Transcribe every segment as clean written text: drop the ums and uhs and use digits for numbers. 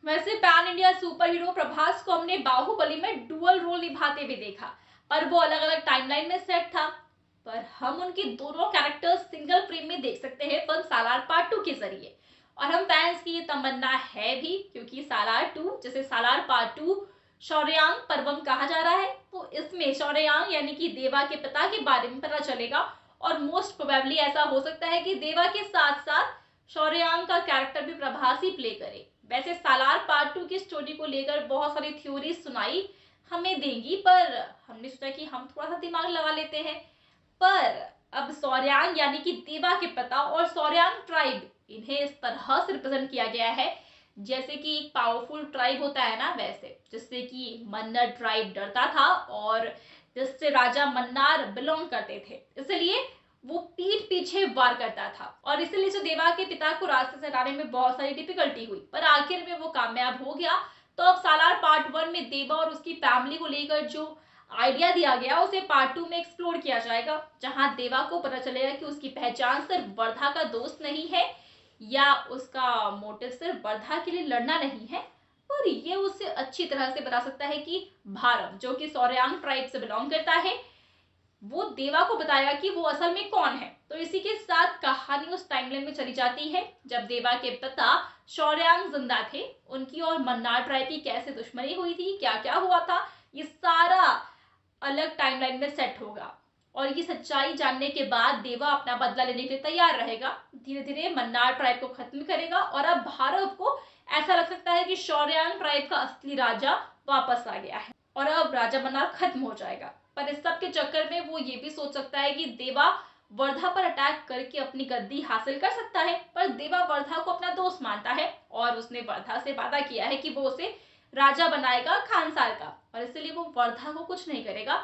वैसे pan India super hero Prabhas को हमने बाहुबली में डुअल रोल निभाते हुए देखा, पर वो अलग अलग टाइमलाइन में सेट था। पर हम उनके दोनों कैरेक्टर्स सिंगल फ्रेम में देख सकते हैं फिल्म सालार पार्ट 2 के जरिए। और हम फैंस की ये तमन्ना है भी, क्योंकि सालार 2 जैसे सालार पार्ट 2 शौर्यांग पर्वम कहा जा रहा है, तो इसमें शौर्यांग यानी कि देवा के पिता के बारे में पता चलेगा। और मोस्ट प्रोबेबली ऐसा हो सकता है कि देवा के साथ साथ शौर्यांग का कैरेक्टर भी प्रभास ही प्ले करे। वैसे सालार पार्ट 2 की स्टोरी को लेकर बहुत सारी थ्योरी सुनाई हमें देंगी, पर हमने सोचा कि हम थोड़ा सा दिमाग लगा लेते हैं। पर अब सौर्यांग यानी कि देवा के पिता और सौर्यांग ट्राइब, इन्हें इस तरह से रिप्रेजेंट किया गया है जैसे कि एक पावरफुल ट्राइब होता है ना, वैसे जिससे कि मन्नर ट्राइब डरता था और जिससे राजा मन्नार बिलोंग करते थे, इसलिए वो पीठ पीछे वार करता था। और इसलिए जो देवा के पिता को रास्ते से हटाने में बहुत सारी डिफिकल्टी हुई, पर आखिर में वो कामयाब हो गया। तो अब सालार पार्ट 1 में देवा और उसकी फैमिली को लेकर जो आइडिया दिया गया उसे पार्ट 2 में एक्सप्लोर किया जाएगा, जहां देवा को पता चलेगा कि उसकी पहचान सिर्फ वर्धा का दोस्त नहीं है, या उसका मोटिव सिर्फ वर्धा के लिए लड़ना नहीं है, और ये उसे अच्छी तरह से बता सकता है कि भारत जो कि सौर्यांग ट्राइब से बिलोंग करता है, वो देवा को बताया कि वो असल में कौन है। तो इसी के साथ कहानी उस टाइमलाइन में चली जाती है जब देवा के पिता शौर्यांग जिंदा थे, उनकी और मन्नार ट्राइब की कैसे दुश्मनी हुई थी, क्या क्या हुआ था, ये सारा अलग टाइमलाइन में सेट होगा। और ये सच्चाई जानने के बाद देवा अपना बदला लेने के लिए तैयार रहेगा, धीरे धीरे मन्नार ट्राइब को खत्म करेगा। और अब भारत को ऐसा लग सकता है कि शौर्यांग ट्राइब का असली राजा वापस आ गया है और अब राजा मन्नार खत्म हो जाएगा। पर इस सब के चक्कर में वो ये भी सोच सकता है कि देवा वर्धा पर अटैक करके अपनी गद्दी हासिल कर सकता है, पर देवा वर्धा को अपना दोस्त मानता है और उसने वर्धा से वादा किया है कि वो उसे राजा बनाएगा खानसार का, और इसलिए वो वर्धा को कुछ नहीं करेगा।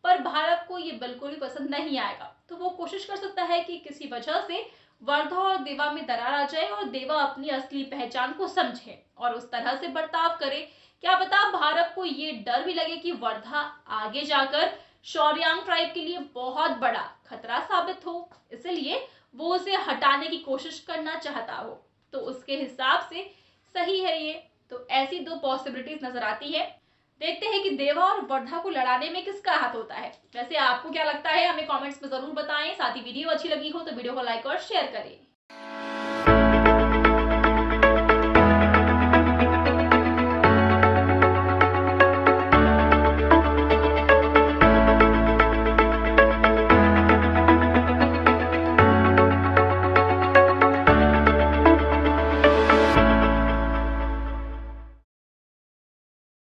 पर भारत को ये बिल्कुल भी पसंद नहीं आएगा, तो वो कोशिश कर सकता है कि किसी वजह से वर्धा और देवा में दरार आ जाए और देवा अपनी असली पहचान को समझे और उस तरह से बर्ताव करे। क्या पता भारत को ये डर भी लगे कि वर्धा आगे जाकर शौर्यांग ट्राइब के लिए बहुत बड़ा खतरा साबित हो, इसलिए वो उसे हटाने की कोशिश करना चाहता हो। तो उसके हिसाब से सही है ये। तो ऐसी दो पॉसिबिलिटीज नजर आती है। देखते हैं कि देवा और वर्धा को लड़ाने में किसका हाथ होता है। वैसे आपको क्या लगता है, हमें कमेंट्स में जरूर बताएं। साथ ही वीडियो अच्छी लगी हो तो वीडियो को लाइक और शेयर करें।